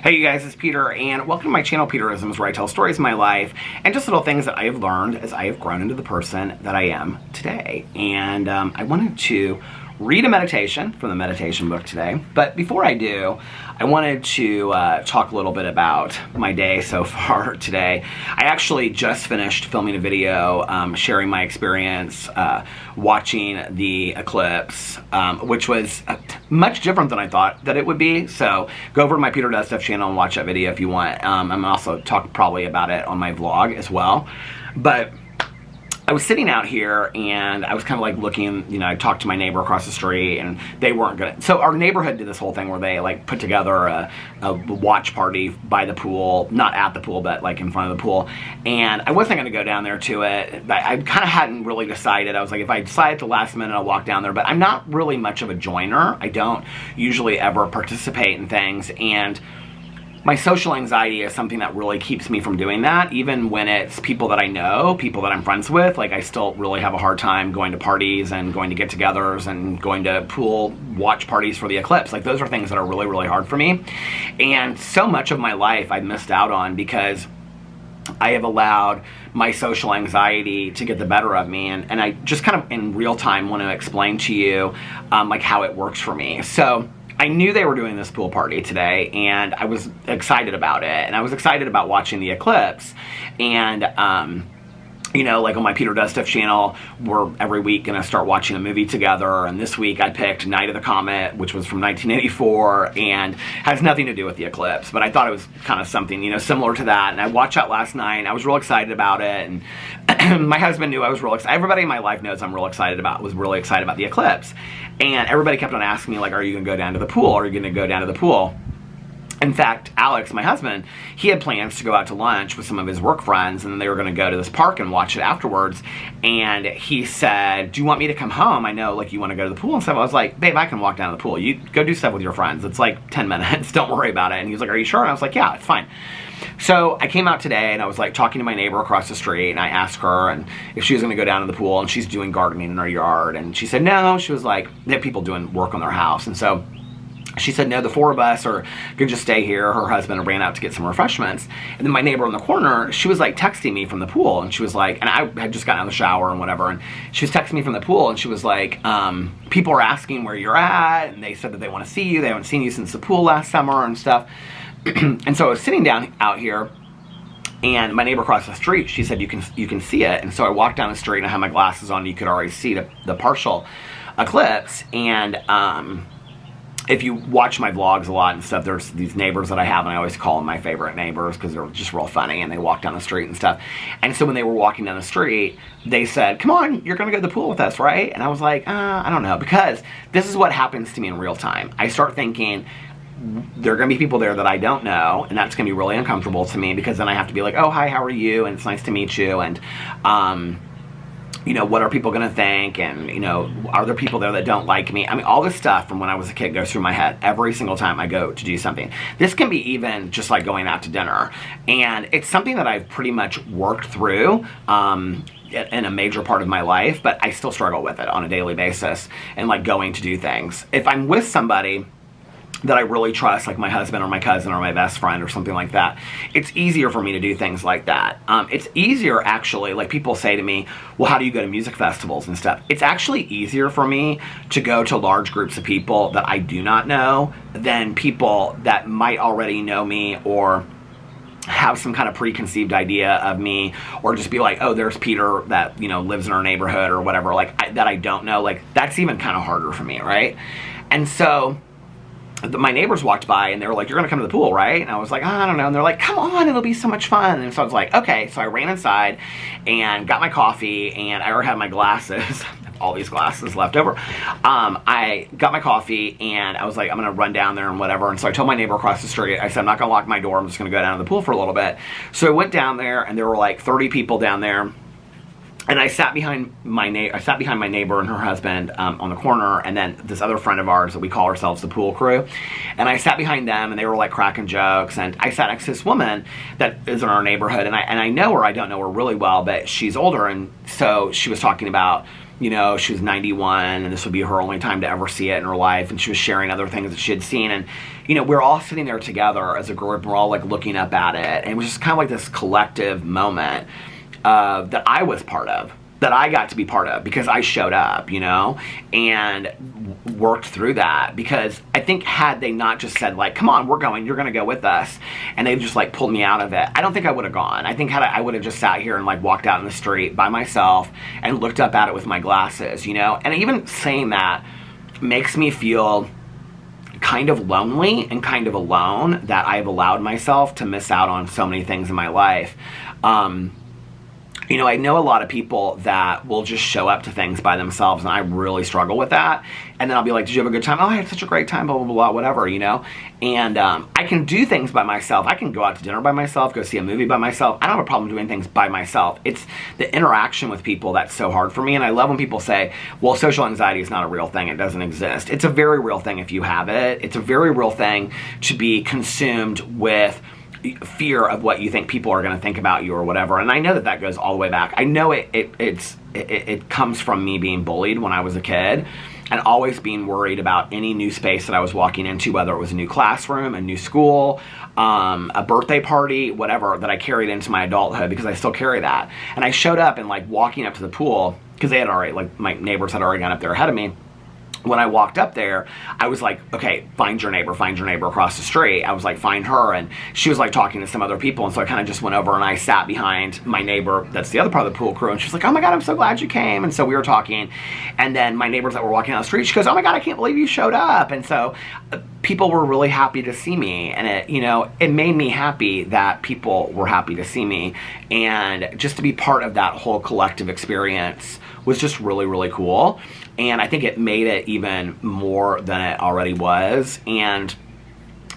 Hey you guys, it's Peter, and welcome to my channel, Peterisms, where I tell stories of my life and just little things that I have learned as I have grown into the person that I am today. And I wanted to read a meditation from the meditation book today, but before I do, I wanted to talk a little bit about my day so far today. I actually just finished filming a video sharing my experience watching the eclipse, which was much different than I thought that it would be. So go over to my Peter Does Stuff channel and watch that video if you want. I'm also talk probably about it on my vlog as well. But I was sitting out here and I was kind of like looking, you know, I talked to my neighbor across the street and they weren't gonna, so our neighborhood did this whole thing where they like put together a watch party by the pool, not at the pool, but like in front of the pool. And I wasn't gonna go down there to it. I kind of hadn't really decided. I was like, if I decide at the last minute, I'll walk down there, but I'm not really much of a joiner. I don't usually ever participate in things, and my social anxiety is something that really keeps me from doing that. Even when it's people that I know, people that I'm friends with, like I still really have a hard time going to parties and going to get-togethers and going to pool watch parties for the eclipse. Like those are things that are really, really hard for me. And so much of my life I've missed out on because I have allowed my social anxiety to get the better of me. And I just kind of in real time want to explain to you like how it works for me. So I knew they were doing this pool party today, and I was excited about it, and I was excited about watching the eclipse. And you know, like on my Peter Does Stuff channel, we're every week gonna start watching a movie together, and this week I picked Night of the Comet, which was from 1984, and has nothing to do with the eclipse, but I thought it was kind of something, you know, similar to that. And I watched that last night, and I was real excited about it, and my husband knew I was real excited. Everybody in my life knows I'm real excited about, was really excited about the eclipse. And everybody kept on asking me, like, are you gonna go down to the pool? Are you gonna go down to the pool? In fact, Alex, my husband, he had plans to go out to lunch with some of his work friends, and then they were going to go to this park and watch it afterwards. And he said, do you want me to come home? I know, like, you want to go to the pool and stuff. I was like, babe, I can walk down to the pool. You go do stuff with your friends. It's like 10 minutes. Don't worry about it. And he was like, are you sure? And I was like, yeah, it's fine. So I came out today and I was like talking to my neighbor across the street, and I asked her and if she was going to go down to the pool, and she's doing gardening in her yard. And she said, no. She was like, they have people doing work on their house. And so she said, no, the four of us are going to just stay here. Her husband ran out to get some refreshments. And then my neighbor in the corner, she was like texting me from the pool. And she was like, and I had just gotten out of the shower and whatever. And she was texting me from the pool, and she was like, people are asking where you're at. And they said that they want to see you. They haven't seen you since the pool last summer and stuff. And so I was sitting down out here, and my neighbor across the street, she said, you can see it. And so I walked down the street, and I had my glasses on, and you could already see the partial eclipse. And if you watch my vlogs a lot and stuff, there's these neighbors that I have, and I always call them my favorite neighbors because they're just real funny, and they walk down the street and stuff. And so when they were walking down the street, they said, come on, you're going to go to the pool with us, right? And I was like, I don't know, because this is what happens to me in real time. I start thinking, there are going to be people there that I don't know, and that's going to be really uncomfortable to me, because then I have to be like, oh, hi, how are you? And it's nice to meet you. And, you know, what are people going to think? And, you know, are there people there that don't like me? I mean, all this stuff from when I was a kid goes through my head every single time I go to do something. This can be even just like going out to dinner. And it's something that I've pretty much worked through in a major part of my life, but I still struggle with it on a daily basis, and like going to do things. If I'm with somebody that I really trust, like my husband or my cousin or my best friend or something like that, it's easier for me to do things like that. It's easier, actually, like people say to me, well, how do you go to music festivals and stuff? It's actually easier for me to go to large groups of people that I do not know than people that might already know me or have some kind of preconceived idea of me, or just be like, oh, there's Peter that, you know, lives in our neighborhood or whatever, like that I don't know. Like that's even kind of harder for me, right? And so my neighbors walked by, and they were like, you're gonna come to the pool, right? And I was like, oh, I don't know. And they're like, come on, it'll be so much fun. And so I was like, okay. So I ran inside and got my coffee, and I already had my glasses, all these glasses left over. I got my coffee, and I was like, I'm gonna run down there and whatever. And so I told my neighbor across the street, I said, I'm not gonna lock my door, I'm just gonna go down to the pool for a little bit. So I went down there, and there were like 30 people down there. And I sat behind my neighbor and her husband on the corner, and then this other friend of ours that we call ourselves the pool crew. And I sat behind them, and they were like cracking jokes. And I sat next to this woman that is in our neighborhood, and I know her, I don't know her really well, but she's older, and so she was talking about you know, she was 91 and this would be her only time to ever see it in her life, and she was sharing other things that she had seen, and you know, we're all sitting there together as a group, and we're all like looking up at it, and it was just kind of like this collective moment that I was part of, that I got to be part of because I showed up, you know, and worked through that. Because I think had they not just said like, come on, we're going, you're going to go with us, and they just like pulled me out of it, I don't think I would have gone. I think I would have just sat here and like walked out in the street by myself and looked up at it with my glasses, you know. And even saying that makes me feel kind of lonely and kind of alone that I've allowed myself to miss out on so many things in my life. You know, I know a lot of people that will just show up to things by themselves, and I really struggle with that. And then I'll be like, did you have a good time? Oh, I had such a great time, blah, blah, blah, whatever, you know. And I can do things by myself. I can go out to dinner by myself, go see a movie by myself. I don't have a problem doing things by myself. It's the interaction with people that's so hard for me. And I love when people say, well, social anxiety is not a real thing. It doesn't exist. It's a very real thing if you have it. It's a very real thing to be consumed with fear of what you think people are going to think about you or whatever. And I know that goes all the way back. I know it comes from me being bullied when I was a kid, and always being worried about any new space that I was walking into, whether it was a new classroom, a new school, a birthday party, whatever, that I carried into my adulthood, because I still carry that. And I showed up and like walking up to the pool, because they had already, like my neighbors had already gone up there ahead of me. When I walked up there, I was like, okay, find your neighbor across the street. I was like, find her. And she was like talking to some other people. And so I kind of just went over and I sat behind my neighbor, that's the other part of the pool crew. And she was like, oh my God, I'm so glad you came. And so we were talking. And then my neighbors that were walking down the street, she goes, oh my God, I can't believe you showed up. And so people were really happy to see me. And it, you know, it made me happy that people were happy to see me. And just to be part of that whole collective experience was just really, really cool. And I think it made it even more than it already was, and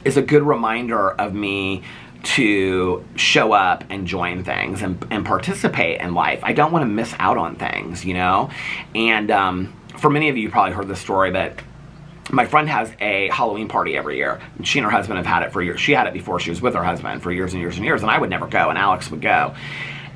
is a good reminder of me to show up and join things and participate in life. I don't want to miss out on things, you know. And for many of you probably heard this story, but my friend has a Halloween party every year. She and her husband have had it for years. She had it before she was with her husband for years and years and years, and I would never go, and Alex would go.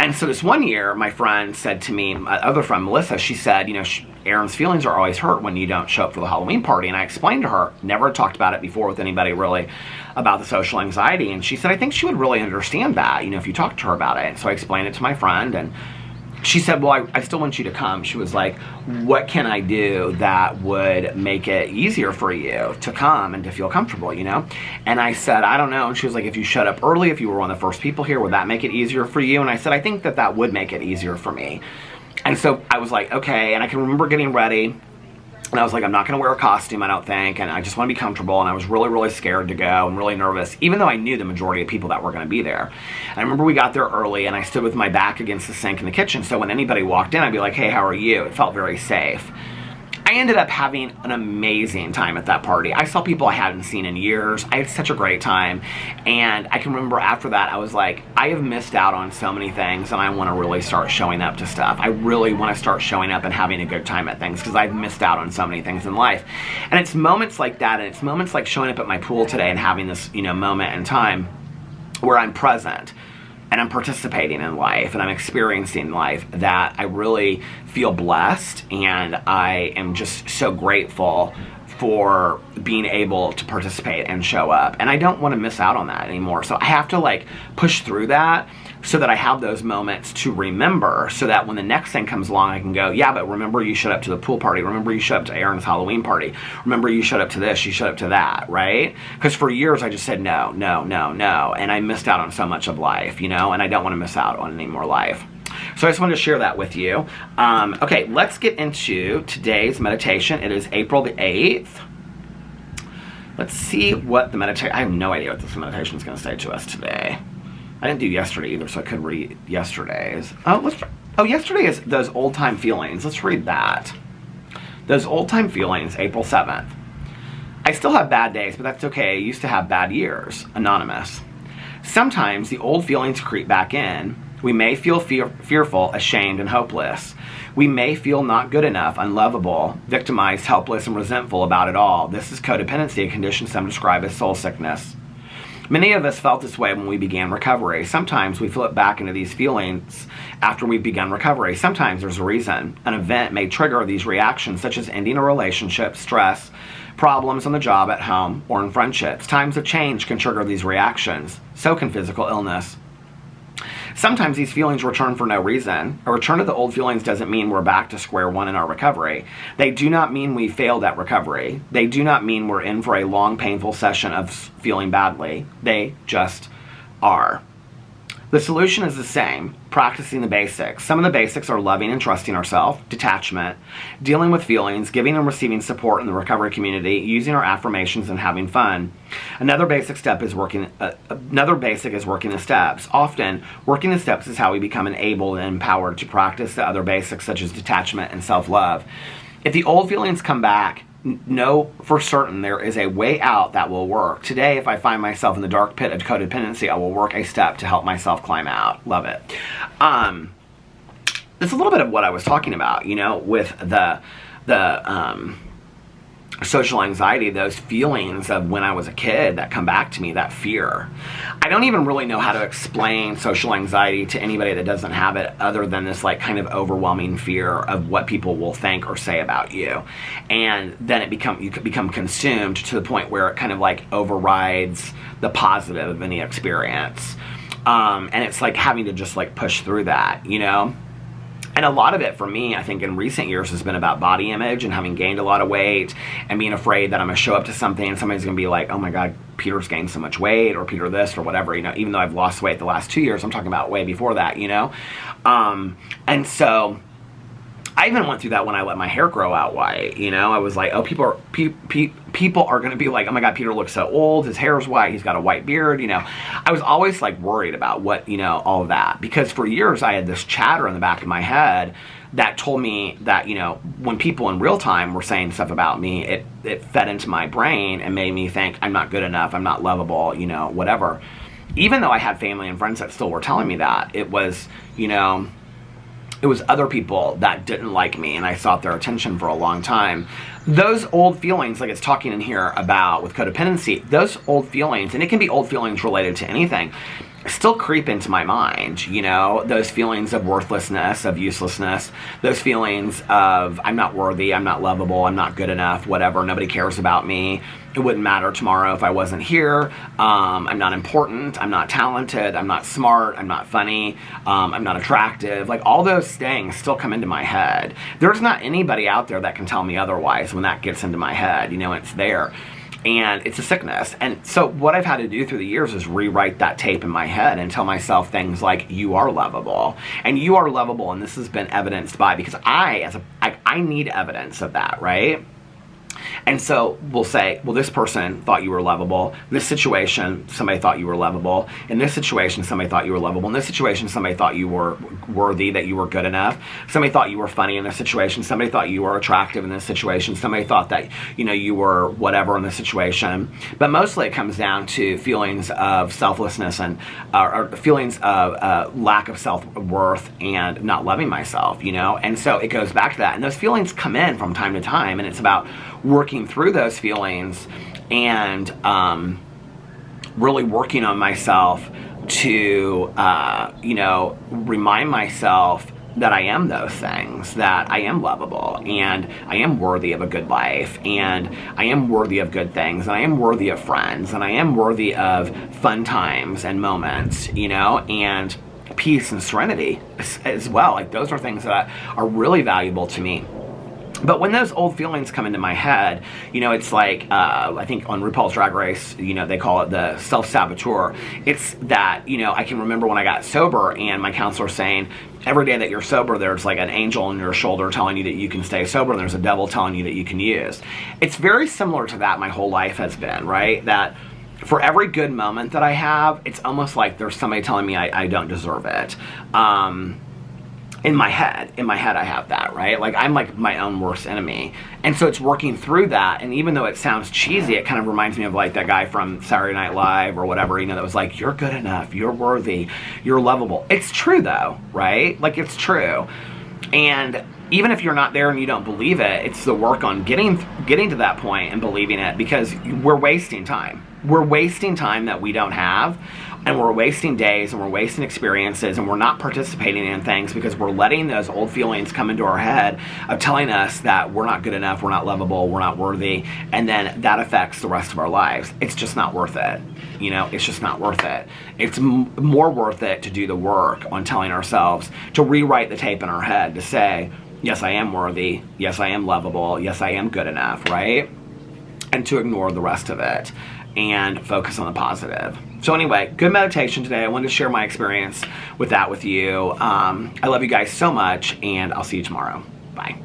And so this one year, my friend said to me, my other friend, Melissa, she said, you know, Erin's feelings are always hurt when you don't show up for the Halloween party. And I explained to her, never talked about it before with anybody really, about the social anxiety. And she said, I think she would really understand that, you know, if you talked to her about it. And so I explained it to my friend, and she said, well, I still want you to come. She was like, what can I do that would make it easier for you to come and to feel comfortable, you know? And I said, I don't know. And she was like, if you showed up early, if you were one of the first people here, would that make it easier for you? And I said, I think that would make it easier for me. And so I was like, okay. And I can remember getting ready, and I was like, I'm not going to wear a costume, I don't think, and I just want to be comfortable. And I was really, really scared to go and really nervous, even though I knew the majority of people that were going to be there. And I remember we got there early, and I stood with my back against the sink in the kitchen, so when anybody walked in, I'd be like, hey, how are you? It felt very safe. I ended up having an amazing time at that party. I saw people I hadn't seen in years. I had such a great time. And I can remember after that, I was like, I have missed out on so many things, and I want to really start showing up to stuff. I really want to start showing up and having a good time at things, because I've missed out on so many things in life. And it's moments like that, and it's moments like showing up at my pool today and having this, you know, moment in time where I'm present and I'm participating in life and I'm experiencing life, that I really feel blessed, and I am just so grateful for being able to participate and show up. And I don't want to miss out on that anymore. So I have to like push through that so that I have those moments to remember, so that when the next thing comes along, I can go, yeah, but remember you showed up to the pool party. Remember you showed up to Erin's Halloween party. Remember you showed up to this, you showed up to that, right? Because for years I just said no, no, no, no. And I missed out on so much of life, you know, and I don't want to miss out on any more life. So I just wanted to share that with you. Okay, let's get into today's meditation. It is April the 8th. Let's see what the meditation, I have no idea what this meditation is going to say to us today. I didn't do yesterday either, so I could read yesterday's. Yesterday is those old time feelings. Let's read that. Those old time feelings, April 7th. I still have bad days, but that's okay. I used to have bad years. Anonymous. Sometimes the old feelings creep back in. We may feel fearful, ashamed, and hopeless. We may feel not good enough, unlovable, victimized, helpless, and resentful about it all. This is codependency, a condition some describe as soul sickness. Many of us felt this way when we began recovery. Sometimes we flip back into these feelings after we've begun recovery. Sometimes there's a reason. An event may trigger these reactions, such as ending a relationship, stress, problems on the job, at home, or in friendships. Times of change can trigger these reactions. So can physical illness. Sometimes these feelings return for no reason. A return to the old feelings doesn't mean we're back to square one in our recovery. They do not mean we failed at recovery. They do not mean we're in for a long, painful session of feeling badly. They just are. The solution is the same, practicing the basics. Some of the basics are loving and trusting ourselves, detachment, dealing with feelings, giving and receiving support in the recovery community, using our affirmations, and having fun. Another basic is working the steps. Often, working the steps is how we become enabled and empowered to practice the other basics such as detachment and self-love. If the old feelings come back, know for certain there is a way out that will work. Today, if I find myself in the dark pit of codependency, I will work a step to help myself climb out. Love it. It's a little bit of what I was talking about, with the social anxiety, those feelings of when I was a kid that come back to me, that fear. I don't even really know how to explain social anxiety to anybody that doesn't have it, other than this kind of overwhelming fear of what people will think or say about you. And then you become consumed to the point where it kind of overrides the positive of any experience. And it's having to just push through that, And a lot of it for me, I think in recent years, has been about body image and having gained a lot of weight and being afraid that I'm going to show up to something and somebody's going to be like, oh my God, Peter's gained so much weight, or Peter this or whatever, even though I've lost weight the last 2 years, I'm talking about way before that, And so I even went through that when I let my hair grow out white, I was like, oh, people are going to be like, oh my God, Peter looks so old, his hair's white, he's got a white beard, I was always worried about what, all of that, because for years I had this chatter in the back of my head that told me that, when people in real time were saying stuff about me, it fed into my brain and made me think I'm not good enough, I'm not lovable, whatever. Even though I had family and friends that still were telling me that, it was, it was other people that didn't like me, and I sought their attention for a long time. Those old feelings, like it's talking in here about with codependency, those old feelings, and it can be old feelings related to anything, still creep into my mind, those feelings of worthlessness, of uselessness, those feelings of I'm not worthy, I'm not lovable, I'm not good enough, whatever, nobody cares about me, it wouldn't matter tomorrow if I wasn't here, I'm not important, I'm not talented, I'm not smart, I'm not funny, I'm not attractive, all those things still come into my head. There's not anybody out there that can tell me otherwise when that gets into my head, it's there. And it's a sickness. And so what I've had to do through the years is rewrite that tape in my head and tell myself things like, you are lovable. And you are lovable, and this has been evidenced by, because I need evidence of that, right? And so we'll say, well, this person thought you were lovable. This situation, somebody thought you were lovable. In this situation, somebody thought you were lovable. In this situation, somebody thought you were worthy, that you were good enough. Somebody thought you were funny in this situation. Somebody thought you were attractive in this situation. Somebody thought that, you were whatever in this situation. But mostly it comes down to feelings of selflessness and or feelings of lack of self-worth and not loving myself, And so it goes back to that. And those feelings come in from time to time, and it's about working through those feelings and really working on myself to, remind myself that I am those things, that I am lovable, and I am worthy of a good life, and I am worthy of good things, and I am worthy of friends, and I am worthy of fun times and moments, and peace and serenity as well. Those are things that are really valuable to me. But when those old feelings come into my head, it's I think on RuPaul's Drag Race, they call it the self-saboteur. It's that, I can remember when I got sober and my counselor saying, every day that you're sober, there's an angel on your shoulder telling you that you can stay sober, and there's a devil telling you that you can use. It's very similar to that my whole life has been, right? That for every good moment that I have, it's almost like there's somebody telling me I don't deserve it. In my head I have that, right? I'm my own worst enemy. And so it's working through that, and even though it sounds cheesy, it kind of reminds me of that guy from Saturday Night Live or whatever, that was you're good enough, you're worthy, you're lovable. It's true though, right? It's true. And even if you're not there and you don't believe it, it's the work on getting to that point and believing it, because we're wasting time. we're wasting time that we don't have, and we're wasting days, and we're wasting experiences, and we're not participating in things because we're letting those old feelings come into our head of telling us that we're not good enough, we're not lovable, we're not worthy, and then that affects the rest of our lives. It's just not worth it. You know, it's just not worth it. It's more worth it to do the work on telling ourselves, to rewrite the tape in our head, to say, yes, I am worthy, yes, I am lovable, yes, I am good enough, right? And to ignore the rest of it and focus on the positive. So anyway, good meditation today. I wanted to share my experience with that with you. I love you guys so much, and I'll see you tomorrow. Bye.